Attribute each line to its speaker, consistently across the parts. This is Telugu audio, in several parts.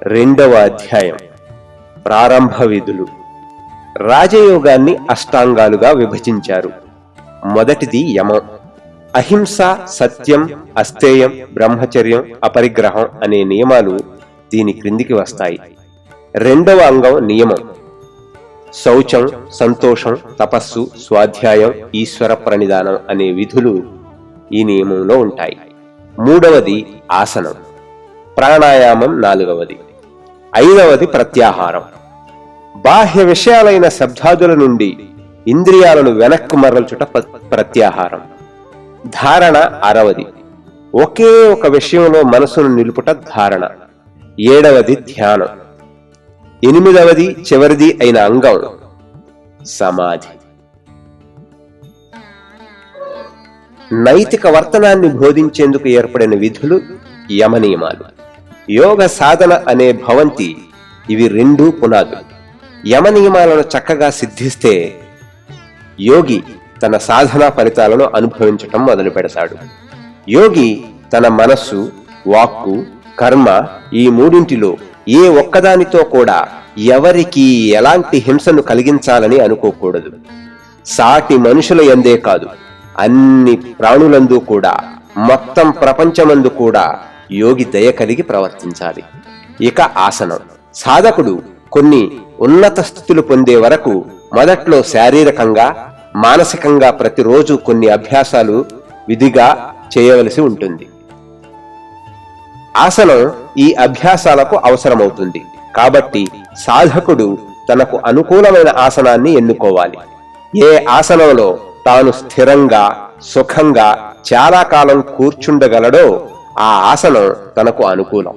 Speaker 1: రెండవ అధ్యాయం ప్రారంభ విధులు. రాజయోగాన్ని అష్టాంగాలుగా విభజించారు. మొదటిది యమం. అహింస, సత్యం, అస్తేయం, బ్రహ్మచర్యం, అపరిగ్రహం అనే నియమాలు దీని క్రిందికి వస్తాయి. రెండవ అంగం నియమం. శౌచం, సంతోషం, తపస్సు, స్వాధ్యాయం, ఈశ్వర ప్రణిధానం అనే విధులు ఈ నియమంలో ఉంటాయి. మూడవది ఆసనం. ప్రాణాయామం నాలుగవది. ఐదవది ప్రత్యాహారం. బాహ్య విషయాలైన శబ్దాదుల నుండి ఇంద్రియాలను వెనక్కు మరల్చుట ప్రత్యాహారం. ధారణ ఆరవది. ఒకే ఒక విషయంలో మనసును నిలుపుట ధారణ. ఏడవది ధ్యానం. ఎనిమిదవది చివరిది అయిన అంగం సమాధి. నైతిక వర్తనాన్ని బోధించేందుకు ఏర్పడిన విధులు యమనియమాలు. యోగ సాధన అనే భవంతి ఇవి రెండూ పునాదులు. యమనియమాలను చక్కగా సిద్ధిస్తే యోగి తన సాధనా ఫలితాలను అనుభవించటం మొదలు పెడతాడు. యోగి తన మనస్సు, వాక్కు, కర్మ ఈ మూడింటిలో ఏ ఒక్కదానితో కూడా ఎవరికి ఎలాంటి హింసను కలిగించాలని అనుకోకూడదు. సాటి మనుషుల యందే కాదు, అన్ని ప్రాణులందు కూడా, మొత్తం ప్రపంచమందు కూడా యోగి దయ కలిగి ప్రవర్తించాలి. ఇక ఆసనం. సాధకుడు కొన్ని ఉన్నత స్థితులు పొందే వరకు మొదట్లో శారీరకంగా, మానసికంగా ప్రతిరోజు కొన్ని అభ్యాసాలు విధిగా చేయవలసి ఉంటుంది. ఆసనం ఈ అభ్యాసాలకు అవసరమవుతుంది. కాబట్టి సాధకుడు తనకు అనుకూలమైన ఆసనాన్ని ఎన్నుకోవాలి. ఏ ఆసనంలో తాను స్థిరంగా, సుఖంగా చాలా కాలం కూర్చుండగలడో ఆ ఆసనం తనకు అనుకూలం.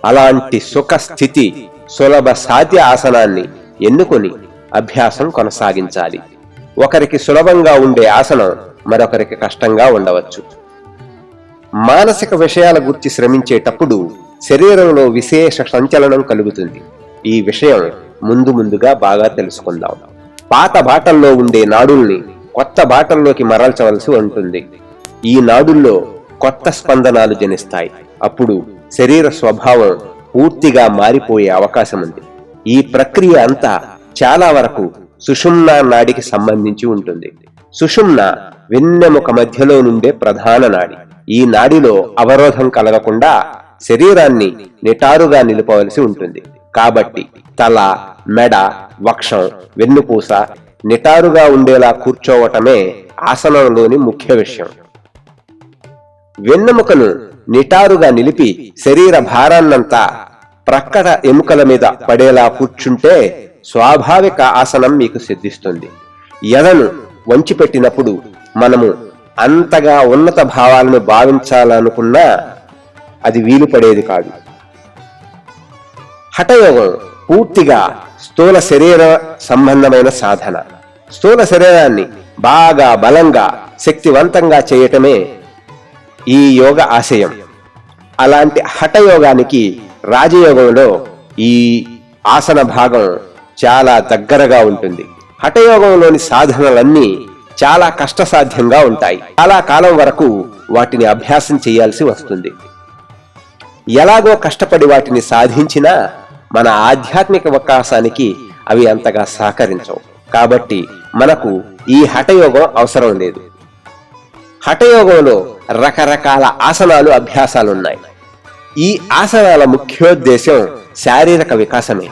Speaker 1: అలాంటి సుఖ స్థితి, సులభ సాధ్య ఆసనాన్ని ఎన్నుకొని అభ్యాసం కొనసాగించాలి. ఒకరికి సులభంగా ఉండే ఆసనం మరొకరికి కష్టంగా ఉండవచ్చు. మానసిక విషయాల గురించి శ్రమించేటప్పుడు శరీరంలో విశేష సంచలనం కలుగుతుంది. ఈ విషయం ముందుగా బాగా తెలుసుకుందాం. పాత బాటల్లో ఉండే నాడుల్ని కొత్త బాటల్లోకి మరల్చవలసి ఉంటుంది. ఈ నాడుల్లో కొత్త స్పందనాలు జనిస్తాయి. అప్పుడు శరీర స్వభావం పూర్తిగా మారిపోయే అవకాశం ఉంది. ఈ ప్రక్రియ అంతా చాలా వరకు సుషుమ్నా నాడికి సంబంధించి ఉంటుంది. సుషుమ్న వెన్నెముక మధ్యలో నుండే ప్రధాన నాడి. ఈ నాడిలో అవరోధం కలగకుండా శరీరాన్ని నిటారుగా నిలపవలసి ఉంటుంది. కాబట్టి తల, మెడ, వక్షం, వెన్నుపూస నిటారుగా ఉండేలా కూర్చోవటమే ఆసనంలోని ముఖ్య విషయం. వెన్నెముకను నిటారుగా నిలిపి శరీర భారాన్నంతా ప్రక్కట ఎముకల మీద పడేలా కూర్చుంటే స్వాభావిక ఆసనం మీకు సిద్ధిస్తుంది. ఎదను వంచిపెట్టినప్పుడు మనము అంతగా ఉన్నత భావాలను భావించాలనుకున్నా అది వీలు పడేది కాదు. హఠయోగం పూర్తిగా స్థూల శరీర సంబంధమైన సాధన. స్థూల శరీరాన్ని బాగా బలంగా, శక్తివంతంగా చేయటమే ఈ యోగ ఆశయం. అలాంటి హఠయోగానికి రాజయోగంలో ఈ ఆసన భాగం చాలా దగ్గరగా ఉంటుంది. హఠయోగంలోని సాధనలన్నీ చాలా కష్టసాధ్యంగా ఉంటాయి. చాలా కాలం వరకు వాటిని అభ్యాసం చేయాల్సి వస్తుంది. ఎలాగో కష్టపడి వాటిని సాధించినా మన ఆధ్యాత్మిక వికాసానికి అవి అంతగా సహకరించవు. కాబట్టి మనకు ఈ హఠయోగం అవసరం లేదు. హఠయోగంలో రకరకాల ఆసనాలు, అభ్యాసాలున్నాయి. ఈ ఆసనాల ముఖ్యోద్దేశం శారీరక వికాసమే,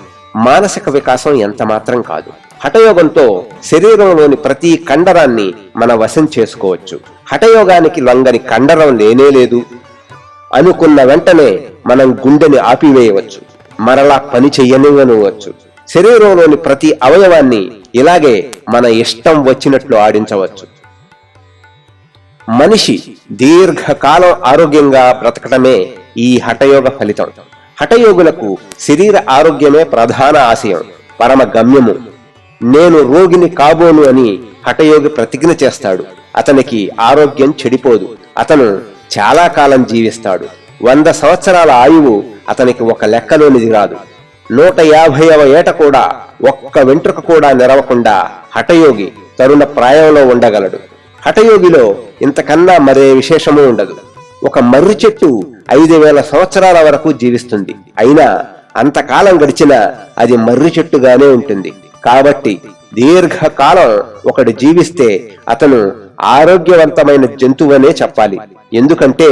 Speaker 1: మానసిక వికాసం ఎంత మాత్రం కాదు. హఠయోగంతో శరీరంలోని ప్రతి కండరాన్ని మన వశం చేసుకోవచ్చు. హఠయోగానికి లొంగని కండరం లేనేలేదు అనుకున్న వెంటనే మనం గుండెని ఆపివేయవచ్చు, మరలా పని చెయ్యనివ్వవచ్చు. శరీరంలోని ప్రతి అవయవాన్ని ఇలాగే మన ఇష్టం వచ్చినట్లు ఆడించవచ్చు. మనిషి దీర్ఘకాలం ఆరోగ్యంగా బ్రతకటమే ఈ హఠయోగ ఫలితం. హఠయోగులకు శరీర ఆరోగ్యమే ప్రధాన ఆశయం, పరమ గమ్యము. నేను రోగిని కాబోను అని హఠయోగి ప్రతిజ్ఞ చేస్తాడు. అతనికి ఆరోగ్యం చెడిపోదు. అతను చాలా కాలం జీవిస్తాడు. 100 సంవత్సరాల ఆయువు అతనికి ఒక లెక్కలోనిది రాదు. 150వ ఏట కూడా ఒక్క వెంట్రుక కూడా నెరవకుండా హఠయోగి తరుణ ప్రాయంలో ఉండగలడు. హఠయోగిలో ఇంతకన్నా మరే విశేషమూ ఉండదు. ఒక మర్రి చెట్టు 5000 సంవత్సరాల వరకు జీవిస్తుంది. అయినా అంతకాలం గడిచినా అది మర్రి చెట్టుగానే ఉంటుంది. కాబట్టి దీర్ఘకాలం ఒకడు జీవిస్తే అతను ఆరోగ్యవంతమైన జంతువనే చెప్పాలి. ఎందుకంటే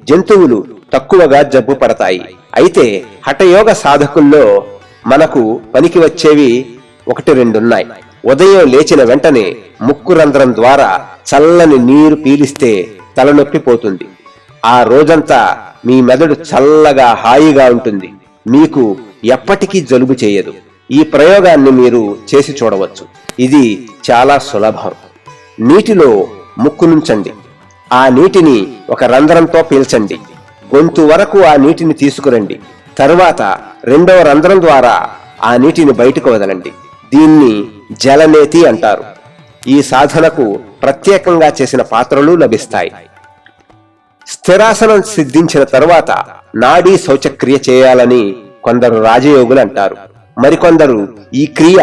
Speaker 1: జంతువులు తక్కువగా జబ్బు పడతాయి. అయితే హఠయోగ సాధకుల్లో మనకు పనికి వచ్చేవి 1-2 ఉన్నాయి. ఉదయం లేచిన వెంటనే ముక్కు రంధ్రం ద్వారా చల్లని నీరు పీలిస్తే తలనొప్పి పోతుంది. ఆ రోజంతా మీ మెదడు చల్లగా హాయిగా ఉంటుంది. మీకు ఎప్పటికీ జలుబు చేయదు. ఈ ప్రయోగాన్ని మీరు చేసి చూడవచ్చు. ఇది చాలా సులభం. నీటిలో ముక్కు నుంచండి. ఆ నీటిని ఒక రంధ్రంతో పీల్చండి. గొంతు వరకు ఆ నీటిని తీసుకురండి. తరువాత 2వ రంధ్రం ద్వారా ఆ నీటిని బయటకు వదలండి. దీన్ని జలనేతి అంటారు. ఈ సాధనకు ప్రత్యేకంగా చేసిన పాత్రలు లభిస్తాయి. స్థిరాసనం సిద్ధించిన తరువాత నాడీ శౌచక్రియ చేయాలని కొందరు రాజయోగులు అంటారు. మరికొందరు ఈ క్రియ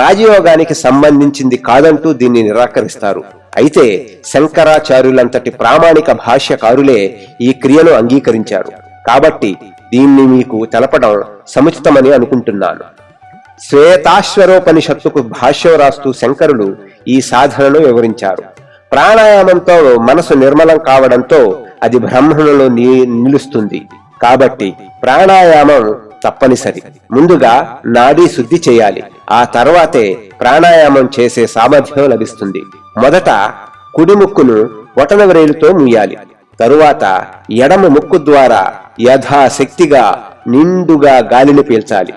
Speaker 1: రాజయోగానికి సంబంధించింది కాదంటూ దీన్ని నిరాకరిస్తారు. అయితే శంకరాచార్యులంతటి ప్రామాణిక భాష్యకారులే ఈ క్రియను అంగీకరించారు. కాబట్టి దీన్ని మీకు తెలపడం సముచితమని అనుకుంటున్నాను. శ్వేతాశ్వరోపనిషత్తుకు భాష్యం రాస్తూ శంకరులు ఈ సాధనను వివరించారు. ప్రాణాయామంతో మనసు నిర్మలం కావడంతో అది బ్రహ్మణలో నిలుస్తుంది. కాబట్టి ప్రాణాయామం తప్పనిసరి. ముందుగా నాడీ శుద్ధి చేయాలి. ఆ తర్వాతే ప్రాణాయామం చేసే సామర్థ్యం లభిస్తుంది. మొదట కుడి ముక్కును బొటనవేలుతో మూయాలి. తరువాత ఎడమ ముక్కు ద్వారా యథాశక్తిగా నిండుగా గాలిని పీల్చాలి.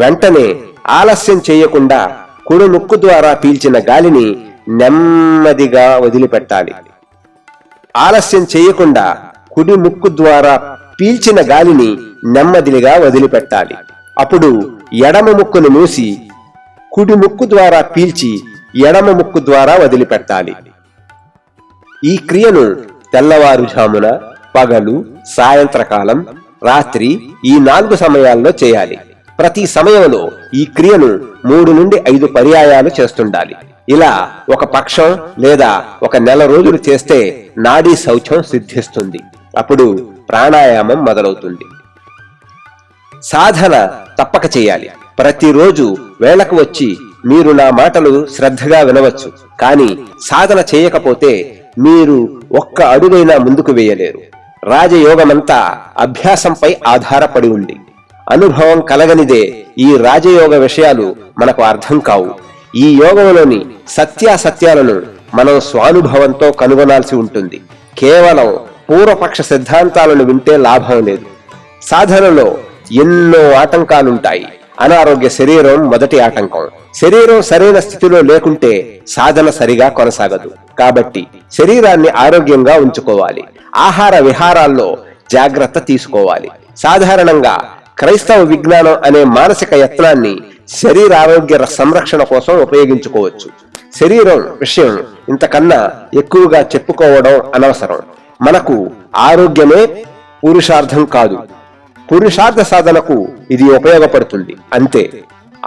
Speaker 1: వెంటనే ఆలస్యం చేయకుండా కుడి ముక్కు ద్వారా పీల్చిన గాలిని నెమ్మదిగా వదిలిపెట్టాలి. ఆలస్యం చేయకుండా కుడి ముక్కు ద్వారా పీల్చిన గాలిని నెమ్మదిగా వదిలిపెట్టాలి. అప్పుడు ఎడమ ముక్కును మూసి కుడి ముక్కు ద్వారా పీల్చి ఎడమ ముక్కు ద్వారా వదిలిపెట్టాలి. ఈ క్రియను తెల్లవారుజామున, పగలు, సాయంత్రకాలం, రాత్రి ఈ 4 సమయాల్లో చేయాలి. ప్రతి సమయంలో ఈ క్రియను 3 నుండి 5 పర్యాయాలు చేస్తుండాలి. ఇలా ఒక పక్షం లేదా ఒక నెల రోజులు చేస్తే నాడీ శౌచం సిద్ధిస్తుంది. అప్పుడు ప్రాణాయామం మొదలవుతుంది. సాధన తప్పక చేయాలి. ప్రతిరోజు వేళకు వచ్చి మీరు నా మాటలు శ్రద్ధగా వినవచ్చు. కానీ సాధన చేయకపోతే మీరు ఒక్క అడుగైనా ముందుకు వేయలేరు. రాజయోగమంతా అభ్యాసంపై ఆధారపడి ఉంది. అనుభవం కలగనిదే ఈ రాజయోగ విషయాలు మనకు అర్థం కావు. ఈ యోగంలోని సత్యాసత్యాలను మనం స్వానుభవంతో కనుగొనాల్సి ఉంటుంది. కేవలం పూర్వపక్ష సిద్ధాంతాలను వింటే లాభం లేదు. సాధనలో ఎన్నో ఆటంకాలుంటాయి. అనారోగ్య శరీరం మొదటి ఆటంకం. శరీరం సరైన స్థితిలో లేకుంటే సాధన సరిగా కొనసాగదు. కాబట్టి శరీరాన్ని ఆరోగ్యంగా ఉంచుకోవాలి. ఆహార విహారాల్లో జాగ్రత్త తీసుకోవాలి. సాధారణంగా క్రైస్తవ విజ్ఞానం అనే మానసిక యత్నాన్ని శరీరారోగ్య సంరక్షణ కోసం ఉపయోగించుకోవచ్చు. శరీరం విషయం ఇంతకన్నా ఎక్కువగా చెప్పుకోవడం అనవసరం. మనకు ఆరోగ్యమే పురుషార్థం కాదు. పురుషార్థ సాధనకు ఇది ఉపయోగపడుతుంది అంతే.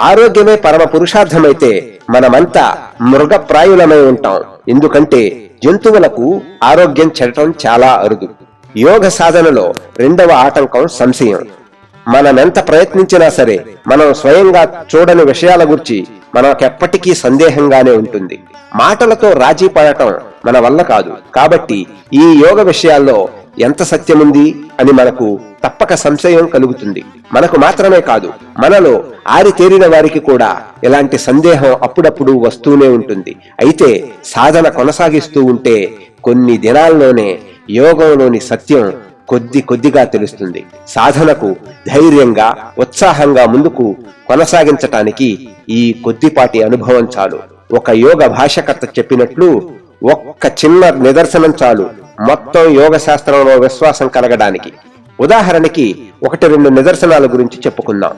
Speaker 1: ఆరోగ్యమే పరమ పురుషార్థమైతే మనమంతా మృగప్రాయులమై ఉంటాం. ఎందుకంటే జంతువులకు ఆరోగ్యం చెడటం చాలా అరుదు. యోగ సాధనలో 2వ ఆటంకం సంశయం. మనమెంత ప్రయత్నించినా సరే మనం స్వయంగా చూడని విషయాల గురించి మనకెప్పటికీ సందేహంగానే ఉంటుంది. మాటలతో రాజీ పడటం మన వల్ల కాదు. కాబట్టి ఈ యోగ విషయాల్లో ఎంత సత్యముంది అని మనకు తప్పక సంశయం కలుగుతుంది. మనకు మాత్రమే కాదు, మనలో ఆరితేరిన వారికి కూడా ఇలాంటి సందేహం అప్పుడప్పుడు వస్తూనే ఉంటుంది. అయితే సాధన కొనసాగిస్తూ ఉంటే కొన్ని దినాల్లోనే యోగంలోని సత్యం కొద్దిగా తెలుస్తుంది. సాధనకు ధైర్యంగా, ఉత్సాహంగా ముందుకు కొనసాగించటానికి ఈ కొద్దిపాటి అనుభవం చాలు. ఒక యోగ భాష్యకర్త చెప్పినట్లు ఒక్క చిన్న నిదర్శనం చాలు మొత్తం యోగ శాస్త్రంలో విశ్వాసం కలగడానికి. ఉదాహరణకి 1-2 నిదర్శనాల గురించి చెప్పుకుందాం.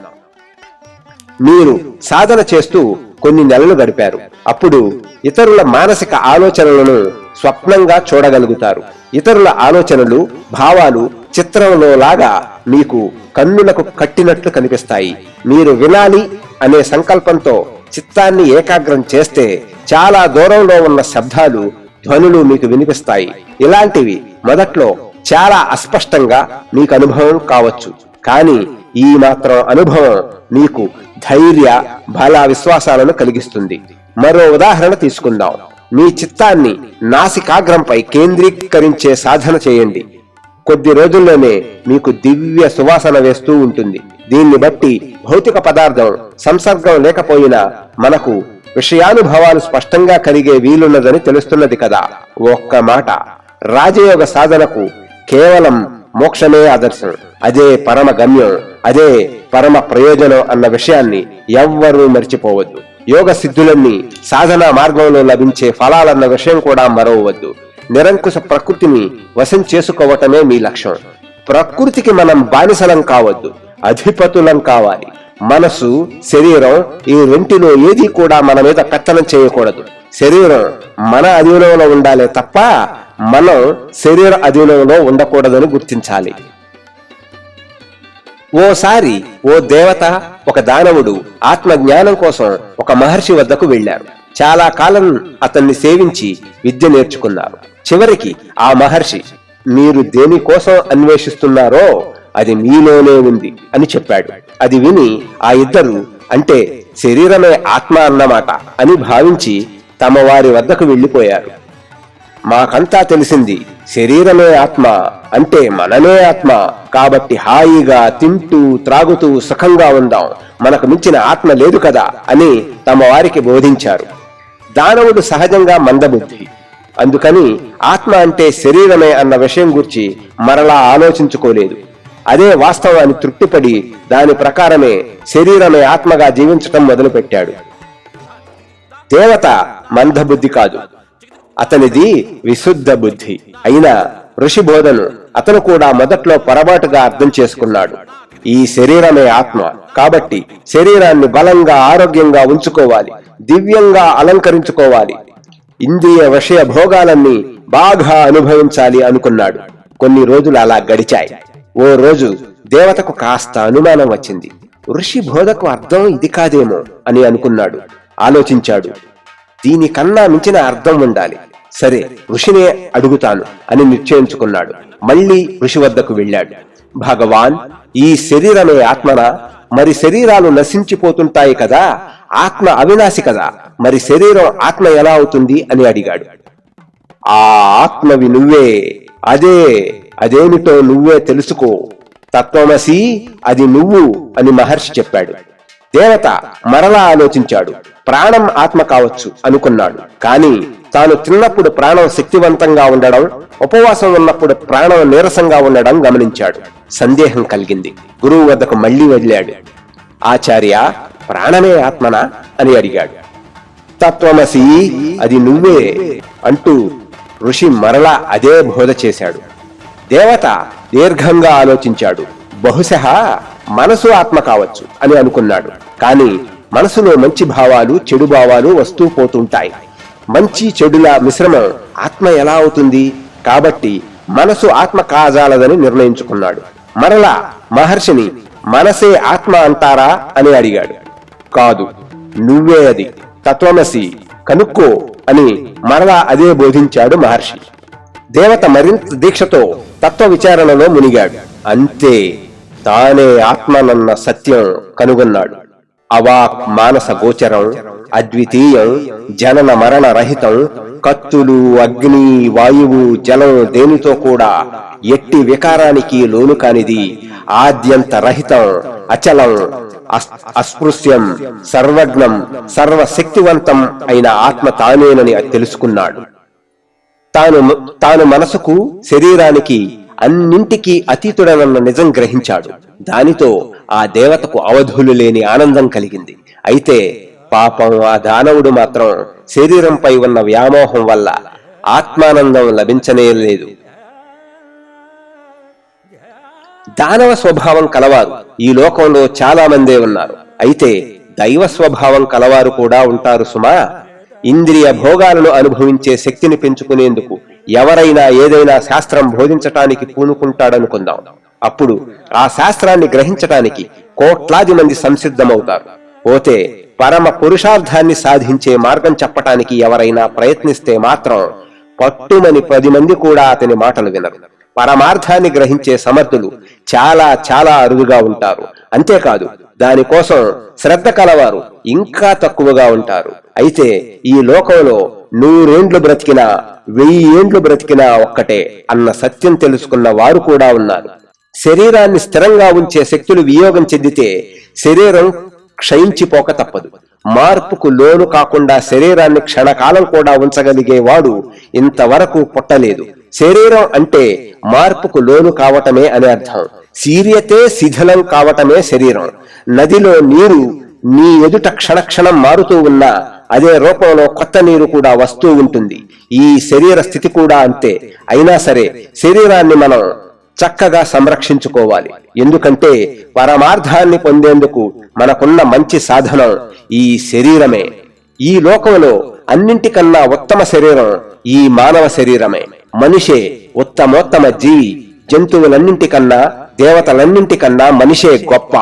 Speaker 1: మీరు సాధన చేస్తూ కొన్ని నెలలు గడిపారు. అప్పుడు ఇతరుల మానసిక ఆలోచనలను స్వప్నంగా చూడగలుగుతారు. ఇతరుల ఆలోచనలు, భావాలు చిత్రంలో లాగా మీకు కన్నులకు కట్టినట్లు కనిపిస్తాయి. మీరు వినాలి అనే సంకల్పంతో చిత్తాన్ని ఏకాగ్రం చేస్తే చాలా దూరంలో ఉన్న శబ్దాలు, ధ్వనులు మీకు వినిపిస్తాయి. ఇలాంటివి మొదట్లో చాలా అస్పష్టంగా మీకు అనుభవం కావచ్చు. కానీ ఈ మాత్రం అనుభవం మీకు ధైర్య, బల, విశ్వాసాలను కలిగిస్తుంది. మరో ఉదాహరణ తీసుకుందాం. మీ చిత్తాన్ని నాసికాగ్రంపై కేంద్రీకరించే సాధన చేయండి. కొద్ది రోజుల్లోనే మీకు దివ్య సువాసన వేస్తూ ఉంటుంది. దీన్ని బట్టి భౌతిక పదార్థం సంసర్గం లేకపోయినా మనకు విషయానుభవాలు స్పష్టంగా కలిగే వీలున్నదని తెలుస్తున్నది కదా. ఒక్క మాట, రాజయోగ సాధనకు కేవలం మోక్షమే ఆదర్శం. అదే పరమ గమ్యం, అదే పరమ ప్రయోజనం అన్న విషయాన్ని ఎవ్వరూ మర్చిపోవద్దు. యోగ సిద్ధులన్నీ సాధనా మార్గంలో లభించే ఫలాలన్న విషయం కూడా మరవవద్దు. నిరంకుశ ప్రకృతిని వశం చేసుకోవటమే మీ లక్ష్యం. ప్రకృతికి మనం బానిసలం కావద్దు, అధిపతులం కావాలి. మనసు, శరీరం, ఈ రెంటిలో ఏది కూడా మన మీద పెత్తనం చేయకూడదు. శరీరం మన అధీనంలో ఉండాలే తప్ప మనం శరీర అధీనంలో ఉండకూడదని గుర్తించాలి. ఓసారి ఓ దేవత, ఒక దానవుడు ఆత్మజ్ఞానం కోసం ఒక మహర్షి వద్దకు వెళ్లారు. చాలా కాలం అతన్ని సేవించి విద్య నేర్చుకున్నారు. చివరికి ఆ మహర్షి, మీరు దేనికోసం అన్వేషిస్తున్నారో అది మీలోనే ఉంది అని చెప్పాడు. అది విని ఆ ఇద్దరు, అంటే శరీరమే ఆత్మ అన్నమాట అని భావించి తమ వారి వద్దకు వెళ్లిపోయారు. మాకంతా తెలిసింది, శరీరమే ఆత్మ అంటే మనమే ఆత్మ. కాబట్టి హాయిగా తింటూ త్రాగుతూ సుఖంగా ఉందాం, మనకు మించిన ఆత్మ లేదు కదా అని తమ వారికి బోధించారు. దానవుడు సహజంగా మందబుద్ధి. అందుకని ఆత్మ అంటే శరీరమే అన్న విషయం గురించి మరలా ఆలోచించుకోలేదు. అదే వాస్తవాన్ని తృప్తిపడి దాని ప్రకారమే శరీరమే ఆత్మగా జీవించటం మొదలుపెట్టాడు. దేవత మందబుద్ధి కాదు, అతనిది విశుద్ధ బుద్ధి. అయినా ఋషి బోధను అతను కూడా మొదట్లో పొరపాటుగా అర్థం చేసుకున్నాడు. ఈ శరీరమే ఆత్మ కాబట్టి శరీరాన్ని బలంగా, ఆరోగ్యంగా ఉంచుకోవాలి, దివ్యంగా అలంకరించుకోవాలి, ఇంద్రియ విషయ భోగాలన్నీ బాగా అనుభవించాలి అనుకున్నాడు. కొన్ని రోజులు అలా గడిచాయి. ఓ రోజు దేవతకు కాస్త అనుమానం వచ్చింది. ఋషి బోధకు అర్థం ఇది కాదేమో అని అనుకున్నాడు. ఆలోచించాడు, దీనికన్నా మించిన అర్థం ఉండాలి. సరే, ఋషినే అడుగుతాను అని నిశ్చయించుకున్నాడు. మళ్లీ ఋషి వద్దకు వెళ్ళాడు. భగవాన్, ఈ శరీరమే ఆత్మనా? మరి శరీరాలు నశించిపోతుంటాయి కదా, ఆత్మ అవినాశి కదా, మరి శరీరం ఆత్మ ఎలా అవుతుంది అని అడిగాడు. ఆ ఆత్మవి నువ్వే, అదేమిటో నువ్వే తెలుసుకో, తత్వమసి, అది నువ్వు అని మహర్షి చెప్పాడు. దేవత మరలా ఆలోచించాడు. ప్రాణం ఆత్మ కావచ్చు అనుకున్నాడు. కానీ తాను తిన్నప్పుడు ప్రాణం శక్తివంతంగా ఉండడం, ఉపవాసం ఉన్నప్పుడు ప్రాణం నీరసంగా ఉండడం గమనించాడు. సందేహం కలిగింది. గురువు వద్దకు మళ్లీ వెళ్ళాడు. ఆచార్య, ప్రాణమే ఆత్మనా అని అడిగాడు. తత్వమసి, అది నువ్వే అంటూ ఋషి మరలా అదే బోధ చేశాడు. దేవత దీర్ఘంగా ఆలోచించాడు. బహుశః మనసు ఆత్మ కావచ్చు అని అనుకున్నాడు. కానీ మనసులో మంచి భావాలు, చెడు భావాలు వస్తూ పోతుంటాయి. మంచి చెడుల మిశ్రమం ఆత్మ ఎలా అవుతుంది? కాబట్టి మనసు ఆత్మ కాజాలదని నిర్ణయించుకున్నాడు. మరలా మహర్షిని, మనసే ఆత్మ అంటారా అని అడిగాడు. కాదు, నువ్వే అది, తత్వమసి, కనుక్కో అని మరలా అదే బోధించాడు మహర్షి. దేవత మరింత దీక్షతో తత్వ విచారణలో మునిగాడు. అంతే, తానే ఆత్మనన్న సత్యం కనుగొన్నాడు. అవాక్ మానస గోచరం, అద్వితీయం, జనన మరణ రహితం, కత్తులు, అగ్ని, వాయువు, జలం దేనితో కూడా ఎట్టి వికారానికి లోను కానిది, ఆద్యంత రహితం, అచలం, అస్పృశ్యం, సర్వజ్ఞం, సర్వశక్తివంతం అయిన ఆత్మ తానేనని తెలుసుకున్నాడు. తాను మనసుకు, శరీరానికి, అన్నింటికీ అతీతుడనన్న నిజం గ్రహించాడు. దానితో ఆ దేవతకు అవధులు లేని ఆనందం కలిగింది. అయితే పాపం ఆ దానవుడు మాత్రం శరీరంపై ఉన్న వ్యామోహం వల్ల ఆత్మానందం లభించనే లేదు. దానవ స్వభావం కలవారు ఈ లోకంలో చాలా మందే ఉన్నారు. అయితే దైవ స్వభావం కలవారు కూడా ఉంటారు సుమా. ఇంద్రియ భోగాలను అనుభవించే శక్తిని పెంచుకునేందుకు ఎవరైనా ఏదైనా శాస్త్రం బోధించటానికి పూనుకుంటాడనుకుందాం. అప్పుడు ఆ శాస్త్రాన్ని గ్రహించటానికి కోట్లాది మంది సంసిద్ధమవుతారు. పోతే పరమ పురుషార్థాన్ని సాధించే మార్గం చెప్పటానికి ఎవరైనా ప్రయత్నిస్తే మాత్రం పట్టుమని 10 మంది కూడా అతని మాటలు వినరు. పరమార్థాన్ని గ్రహించే సమర్థులు చాలా చాలా అరుదుగా ఉంటారు. అంతేకాదు దానికోసం శ్రద్ధ కలవారు ఇంకా తక్కువగా ఉంటారు. అయితే ఈ లోకంలో 100 ఏండ్లు బ్రతికినా 1000 ఏండ్లు బ్రతికినా ఒక్కటే అన్న సత్యం తెలుసుకున్న వారు కూడా ఉన్నారు. శరీరాన్ని స్థిరంగా ఉంచే శక్తులు వియోగం చెందితే శరీరం క్షయించిపోక తప్పదు. మార్పుకు లోను కాకుండా శరీరాన్ని క్షణకాలం కూడా ఉంచగలిగేవాడు ఇంతవరకు పుట్టలేదు. శరీరం అంటే మార్పుకు లోను కావటమే అని అర్థం. శీర్యతే శిథిలం కావటమే శరీరం. నదిలో నీరు నీ ఎదుట క్షణక్షణం మారుతూ ఉన్నా అదే రూపంలో కొత్త నీరు కూడా వస్తూ ఉంటుంది. ఈ శరీర స్థితి కూడా అంతే. అయినా సరే శరీరాన్ని మనం చక్కగా సంరక్షించుకోవాలి. ఎందుకంటే పరమార్థాన్ని పొందేందుకు మనకున్న మంచి సాధనం ఈ శరీరమే. ఈ లోకంలో అన్నింటికన్నా ఉత్తమ శరీరం ఈ మానవ శరీరమే. మనిషే ఉత్తమోత్తమ జీవి. జంతువులన్నింటికన్నా దేవతలన్నింటికన్నా మనిషే గొప్ప.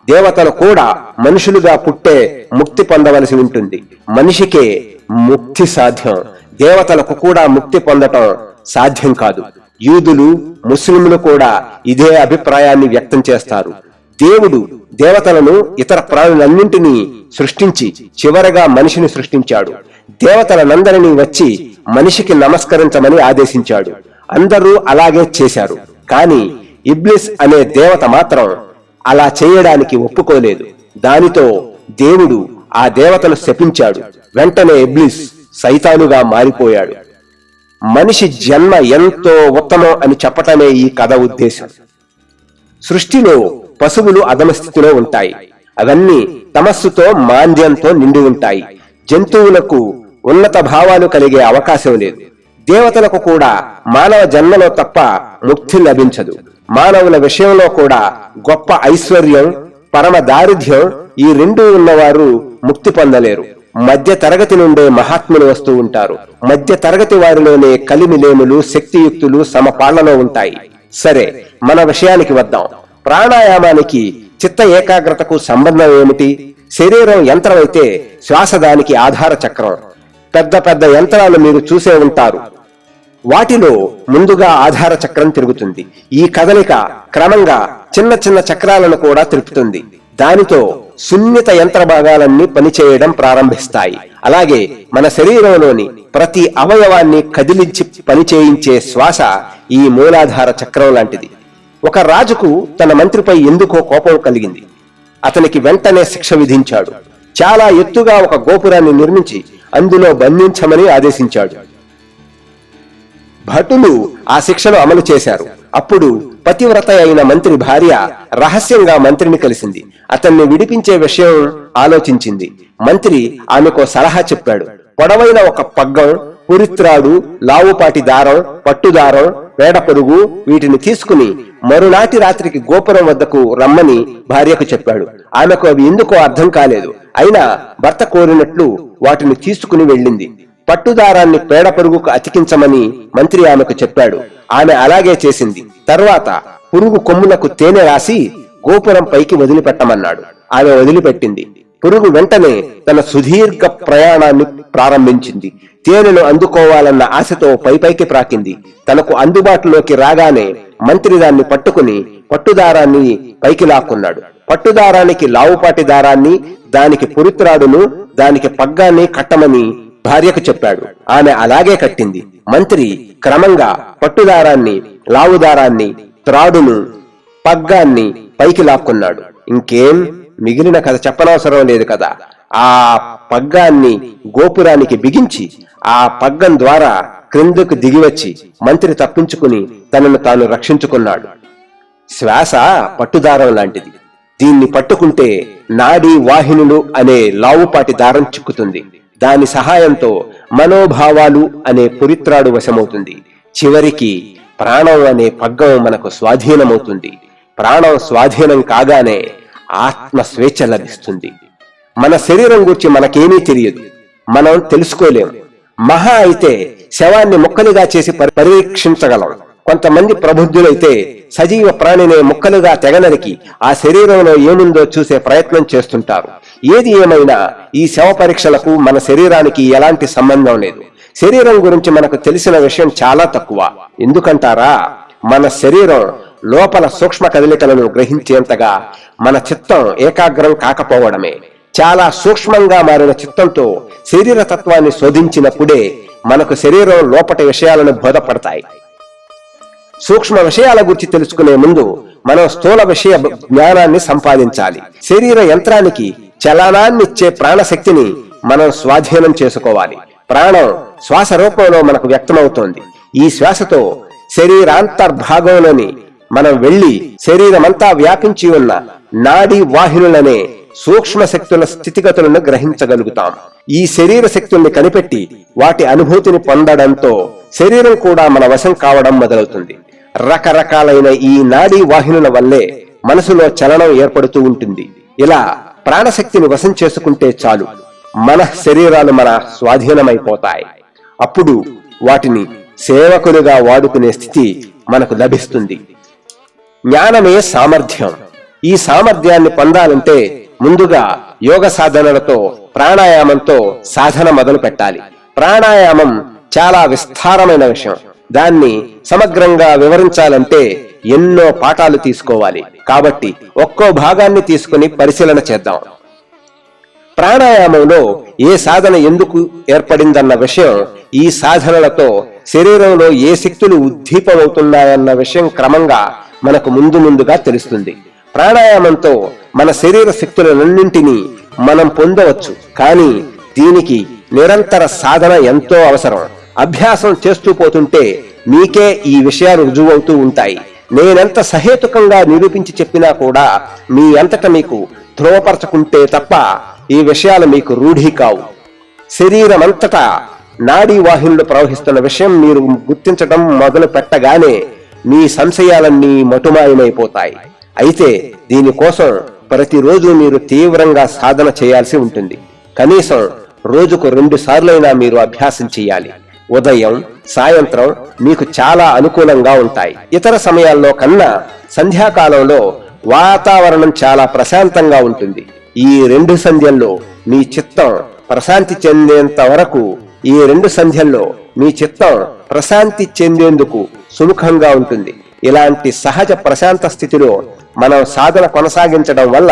Speaker 1: దేవతలు కూడా మనుషులుగా పుట్టే ముక్తి పొందవలసి ఉంటుంది. మనిషికే ముక్తి సాధ్యం. దేవతలకు కూడా ముక్తి పొందటం సాధ్యం కాదు. యూదులు ముస్లింలు కూడా ఇదే అభిప్రాయాన్ని వ్యక్తం చేస్తారు. దేవుడు దేవతలను ఇతర ప్రాణులన్నింటినీ సృష్టించి చివరగా మనిషిని సృష్టించాడు. దేవతలనందరినీ వచ్చి మనిషికి నమస్కరించమని ఆదేశించాడు. అందరూ అలాగే చేశారు. కానీ ఇబ్లిస్ అనే దేవత మాత్రం అలా చేయడానికి ఒప్పుకోలేదు. దానితో దేవుడు ఆ దేవతను శపించాడు. వెంటనే ఇబ్లిస్ సైతానుగా మారిపోయాడు. మనిషి జన్మ ఎంతో ఉత్తమం అని చెప్పటమే ఈ కథ ఉద్దేశం. సృష్టిలో పశువులు అధమస్థితిలో ఉంటాయి. అవన్నీ తమస్సుతో మాంద్యంతో నిండి ఉంటాయి. జంతువులకు ఉన్నత భావాలు కలిగే అవకాశం లేదు. దేవతలకు కూడా మానవ జన్మలో తప్ప ముక్తి లభించదు. మానవుల విషయంలో కూడా గొప్ప ఐశ్వర్యం, పరమ దారిద్ర్యం ఈ రెండూ ఉన్నవారు ముక్తి పొందలేరు. మధ్య తరగతి నుండే మహాత్ములు వస్తూ ఉంటారు. మధ్య తరగతి వారిలోనే కలిమిలేములు, శక్తియుక్తులు సమపాళ్లలో ఉంటాయి. సరే, మన విషయానికి వద్దాం. ప్రాణాయామానికి చిత్త ఏకాగ్రతకు సంబంధం ఏమిటి? శరీరం యంత్రం అయితే శ్వాస దానికి ఆధార చక్రం. పెద్ద పెద్ద యంత్రాలు మీరు చూసే ఉంటారు. వాటిలో ముందుగా ఆధార చక్రం తిరుగుతుంది. ఈ కదలిక క్రమంగా చిన్న చిన్న చక్రాలను కూడా తిప్పుతుంది. దానితో సున్నిత యంత్ర భాగాలన్నీ పనిచేయడం ప్రారంభిస్తాయి. అలాగే మన శరీరంలోని ప్రతి అవయవాన్ని కదిలించి పనిచేయించే శ్వాస ఈ మూలాధార చక్రం లాంటిది. ఒక రాజుకు తన మంత్రిపై ఎందుకో కోపం కలిగింది. అతనికి వెంటనే శిక్ష విధించాడు. చాలా ఎత్తుగా ఒక గోపురాన్ని నిర్మించి అందులో బంధించమని ఆదేశించాడు. భటులు ఆ శిక్షను అమలు చేశారు. అప్పుడు పతివ్రత అయిన మంత్రి భార్య రహస్యంగా మంత్రిని కలిసింది. అతన్ని విడిపించే విషయం ఆలోచించింది. మంత్రి ఆమెకో సలహా చెప్పాడు. పొడవైన ఒక పగ్గం, పురిత్రాడు, లావుపాటి దారం, పట్టుదారం, పేడ పొరుగు వీటిని తీసుకుని మరునాటి రాత్రికి గోపురం వద్దకు రమ్మని భార్యకు చెప్పాడు. ఆమెకు అవి ఎందుకో అర్థం కాలేదు. అయినా భర్త కోరినట్లు వాటిని తీసుకుని వెళ్ళింది. పట్టుదారాన్ని పేడ పొరుగుకు అతికించమని మంత్రి ఆమెకు చెప్పాడు. ఆమె అలాగే చేసింది. తర్వాత పురుగు కొమ్ములకు తేనె రాసి గోపురం పైకి వదిలిపెట్టమన్నాడు. ఆమె వదిలిపెట్టింది. పురుగు వెంటనే తన సుదీర్ఘ ప్రయాణాన్ని ప్రారంభించింది. తేనెను అందుకోవాలన్న ఆశతో పైకి ప్రాకింది. తనకు అందుబాటులోకి రాగానే మంత్రి దాన్ని పట్టుకుని పట్టుదారాన్ని పైకి లాక్కున్నాడు. పట్టుదారానికి లావుపాటి దారాన్ని, దానికి పురిత్రాడును, దానికి పగ్గాన్ని కట్టమని భార్యకు చెప్పాడు. ఆమె అలాగే కట్టింది. మంత్రి క్రమంగా పట్టుదారాన్ని, లావుదారాన్ని, త్రాడును, పగ్గాన్ని పైకి లాక్కున్నాడు. ఇంకేం మిగిలిన కథ చెప్పనవసరం లేదు కదా. ఆ పగ్గాన్ని గోపురానికి బిగించి ఆ పగ్గం ద్వారా క్రిందకు దిగివచ్చి మంత్రి తప్పించుకుని తనను తాను రక్షించుకున్నాడు. శ్వాస పట్టుదారం లాంటిది. దీన్ని పట్టుకుంటే నాడీ వాహినులు అనే లావుపాటి దారం చిక్కుతుంది. దాని సహాయంతో మనోభావాలు అనే పురిత్రాడు వశమవుతుంది. చివరికి ప్రాణం అనే పగ్గం మనకు స్వాధీనమవుతుంది. ప్రాణం స్వాధీనం కాగానే ఆత్మ స్వేచ్ఛ లభిస్తుంది. మన శరీరం గురించి మనకేమీ తెలియదు, మనం తెలుసుకోలేము. మహా అయితే శవాన్ని ముక్కలుగా చేసి పరీక్షించగలం. కొంతమంది ప్రబుద్ధులైతే సజీవ ప్రాణినే ముక్కలుగా తెగనరికి ఆ శరీరంలో ఏముందో చూసే ప్రయత్నం చేస్తుంటారు. ఏది ఏమైనా ఈ శవ పరీక్షలకు మన శరీరానికి ఎలాంటి సంబంధం లేదు. శరీరం గురించి మనకు తెలిసిన విషయం చాలా తక్కువ. ఎందుకంటారా? మన శరీరం లోపల సూక్ష్మ కదలికలను గ్రహించేంతగా మన చిత్తం ఏకాగ్రం కాకపోవడమే. చాలా సూక్ష్మంగా మారిన చిత్తంతో శరీర తత్వాన్ని శోధించినప్పుడే మనకు శరీరం లోపటి విషయాలను బోధపడతాయి. సూక్ష్మ విషయాల గురించి తెలుసుకునే ముందు మనం స్థూల విషయ జ్ఞానాన్ని సంపాదించాలి. శరీర యంత్రానికి చలనాన్నిచ్చే ప్రాణశక్తిని మనం స్వాధీనం చేసుకోవాలి. ప్రాణం శ్వాస రూపంలో మనకు వ్యక్తమవుతోంది. ఈ శ్వాసతో శరీరాంతర్భాగంలోని మనం వెళ్లి శరీరమంతా వ్యాపించి ఉన్న నాడీ వాహినులనే సూక్ష్మ శక్తుల స్థితిగతులను గ్రహించగలుగుతాం. ఈ శరీర శక్తుల్ని కనిపెట్టి వాటి అనుభూతిని పొందడంతో శరీరం కూడా మన వశం కావడం మొదలవుతుంది. రకరకాలైన ఈ నాడీ వాహినుల వల్లే మనసులో చలనం ఏర్పడుతూ ఉంటుంది. ఇలా ప్రాణశక్తిని వశం చేసుకుంటే చాలు, మన శరీరాలు మన స్వాధీనమైపోతాయి. అప్పుడు వాటిని సేవకులుగా వాడుకునే స్థితి మనకు లభిస్తుంది. జ్ఞానమే సామర్థ్యం. ఈ సామర్థ్యాన్ని పొందాలంటే ముందుగా యోగ సాధనలతో ప్రాణాయామంతో సాధన మొదలు పెట్టాలి. ప్రాణాయామం చాలా విస్తారమైన విషయం. దాన్ని సమగ్రంగా వివరించాలంటే ఎన్నో పాఠాలు తీసుకోవాలి. కాబట్టి ఒక్కో భాగాన్ని తీసుకుని పరిశీలన చేద్దాం. ప్రాణాయామంలో ఏ సాధన ఎందుకు ఏర్పడిందన్న విషయం, ఈ సాధనలతో శరీరంలో ఏ శక్తులు ఉద్దీపమవుతున్నాయన్న విషయం క్రమంగా మనకు ముందుగా తెలుస్తుంది. ప్రాణాయామంతో మన శరీర శక్తులన్నింటినీ మనం పొందవచ్చు. కానీ దీనికి నిరంతర సాధన ఎంతో అవసరం. అభ్యాసం చేస్తూ పోతుంటే మీకే ఈ విషయాలు రుజువవుతూ ఉంటాయి. నేనెంత సహేతుకంగా నిరూపించి చెప్పినా కూడా మీ అంతట మీకు ధృవపరచుకుంటే తప్ప ఈ విషయాలు మీకు రూఢి కావు. శరీరమంతటా నాడీ వాహినులు ప్రవహిస్తున్న విషయం మీరు గుర్తించడం మొదలు పెట్టగానే మీ సంశయాలన్నీ మటుమాయమైపోతాయి. అయితే దీనికోసం ప్రతిరోజు మీరు తీవ్రంగా సాధన చేయాల్సి ఉంటుంది. కనీసం రోజుకు 2 సార్లైనా మీరు అభ్యాసం చేయాలి. ఉదయం, సాయంత్రం మీకు చాలా అనుకూలంగా ఉంటాయి. ఇతర సమయాల్లో కన్నా సంధ్యాకాలంలో వాతావరణం చాలా ప్రశాంతంగా ఉంటుంది. ఈ 2 సంధ్యల్లో మీ చిత్తం ప్రశాంతి చెందేంత వరకు ఈ 2 సంధ్యల్లో మీ చిత్తం ప్రశాంతి చెందేందుకు సుముఖంగా ఉంటుంది. ఇలాంటి సహజ ప్రశాంత స్థితిలో మనం సాధన కొనసాగించడం వల్ల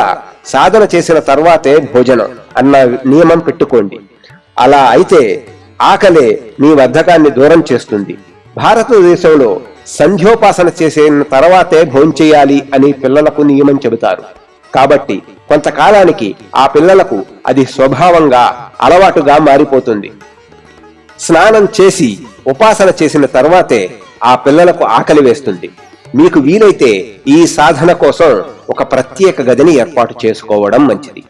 Speaker 1: సాధన చేసిన తర్వాతే భోజనం అన్న నియమం పెట్టుకోండి. అలా అయితే ఆకలే మీ బద్ధకాన్ని దూరం చేస్తుంది. భారతదేశంలో సంధ్యోపాసన చేసిన తర్వాతే భోంచేయాలి అని పిల్లలకు నియమం చెబుతారు. కాబట్టి కొంతకాలానికి ఆ పిల్లలకు అది స్వభావంగా అలవాటుగా మారిపోతుంది. స్నానం చేసి ఉపాసన చేసిన తర్వాతే ఆ పిల్లలకు ఆకలి వేస్తుంది. మీకు వీలైతే ఈ సాధన కోసం ఒక ప్రత్యేక గదిని ఏర్పాటు చేసుకోవడం మంచిది.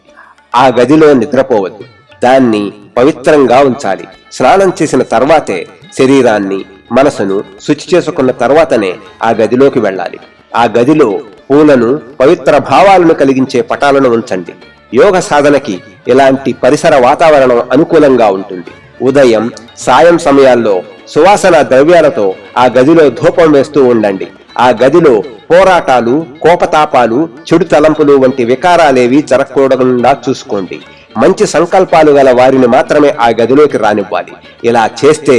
Speaker 1: ఆ గదిలో నిద్రపోవద్దు, దాన్ని పవిత్రంగా ఉంచాలి. స్నానం చేసిన తర్వాతే శరీరాన్ని, మనసును శుచి చేసుకున్న తర్వాతనే ఆ గదిలోకి వెళ్ళాలి. ఆ గదిలో పూలను, పవిత్ర భావాలను కలిగించే పటాలను ఉంచండి. యోగ సాధనకి ఇలాంటి పరిసర వాతావరణం అనుకూలంగా ఉంటుంది. ఉదయం, సాయం సమయాల్లో సువాసన ద్రవ్యాలతో ఆ గదిలో ధూపం వేస్తూ ఉండండి. ఆ గదిలో పోరాటాలు, కోపతాపాలు, చెడు తలంపులు వంటి వికారాలేవి జరగకుండా చూసుకోండి. మంచి సంకల్పాలు గల వారిని మాత్రమే ఆ గదిలోకి రానివ్వాలి. ఇలా చేస్తే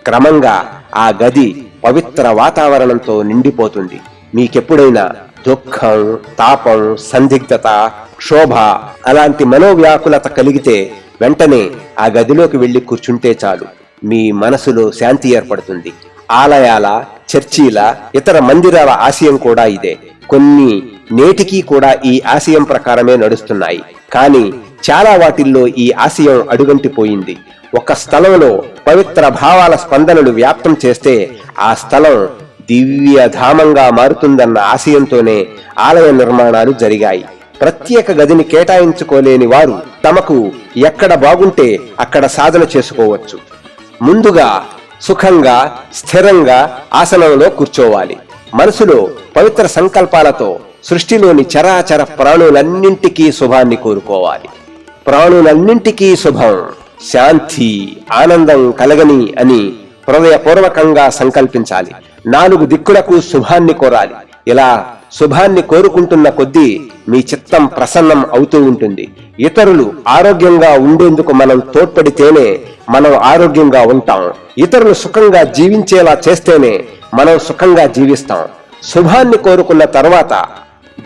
Speaker 1: క్రమంగా ఆ గది పవిత్ర వాతావరణంతో నిండిపోతుంది. మీకెప్పుడైనా దుఃఖం, తాపం, సందిగ్ధత, క్షోభ అలాంటి మనోవ్యాకులత కలిగితే వెంటనే ఆ గదిలోకి వెళ్లి కూర్చుంటే చాలు, మీ మనసులో శాంతి ఏర్పడుతుంది. ఆలయాల, చర్చీల, ఇతర మందిరాల ఆశయం కూడా ఇదే. కొన్ని నేటికి కూడా ఈ ఆశయం ప్రకారమే నడుస్తున్నాయి. కానీ చాలా వాటిల్లో ఈ ఆశయం అడుగంటిపోయింది. ఒక స్థలంలో పవిత్ర భావాల స్పందనలు వ్యాప్తం చేస్తే ఆ స్థలం దివ్యధామంగా మారుతుందన్న ఆశయంతోనే ఆలయ నిర్మాణాలు జరిగాయి. ప్రత్యేక గదిని కేటాయించుకోలేని వారు తమకు ఎక్కడ బాగుంటే అక్కడ సాధన చేసుకోవచ్చు. ముందుగా సుఖంగా, స్థిరంగా ఆసనంలో కూర్చోవాలి. మనసులో పవిత్ర సంకల్పాలతో సృష్టిలోని చరాచర ప్రాణులన్నింటికీ శుభాన్ని కోరుకోవాలి. ప్రాణులన్నింటికీ శుభం, శాంతి, ఆనందం కలగని అని హృదయపూర్వకంగా సంకల్పించాలి. 4 దిక్కులకు శుభాన్ని కోరాలి. ఇలా శుభాన్ని కోరుకుంటున్న కొద్దీ మీ చిత్తం ప్రసన్నం అవుతూ ఉంటుంది. ఇతరులు ఆరోగ్యంగా ఉండేందుకు మనం తోడ్పడితేనే మనం ఆరోగ్యంగా ఉంటాం. ఇతరులు సుఖంగా జీవించేలా చేస్తేనే మనం సుఖంగా జీవిస్తాం. శుభాన్ని కోరుకున్న తర్వాత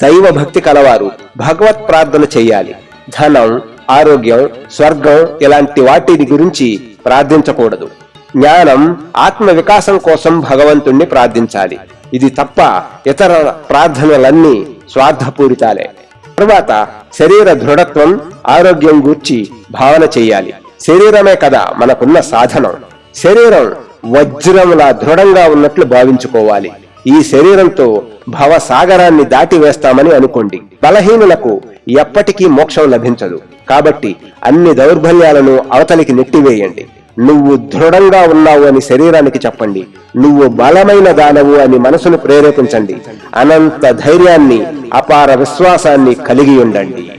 Speaker 1: దైవ భక్తి కలవారు భగవత్ ప్రార్థన చెయ్యాలి. ధనం, ఆరోగ్యం, స్వర్గం ఇలాంటి వాటి గురించి ప్రార్థించకూడదు. జ్ఞానం, ఆత్మ వికాసం కోసం భగవంతుణ్ణి ప్రార్థించాలి. ఇది తప్ప ఇతర ప్రార్థనలన్నీ స్వార్థపూరితాలే. తర్వాత శరీర దృఢత్వం, ఆరోగ్యం గూర్చి భావన చెయ్యాలి. శరీరమే కదా మనకున్న సాధనం. శరీరం వజ్రంలా దృఢంగా ఉన్నట్లు భావించుకోవాలి. ఈ శరీరంతో భవసాగరాన్ని దాటివేస్తామని అనుకోండి. బలహీనులకు ఎప్పటికీ మోక్షం లభించదు. కాబట్టి అన్ని దౌర్బల్యాలను అవతలికి నెట్టివేయండి. నువ్వు దృఢంగా ఉన్నావు అని శరీరానికి చెప్పండి. నువ్వు బలమైన దానవు అని మనసును ప్రేరేపించండి. అనంత ధైర్యాన్ని, అపార విశ్వాసాన్ని కలిగి ఉండండి.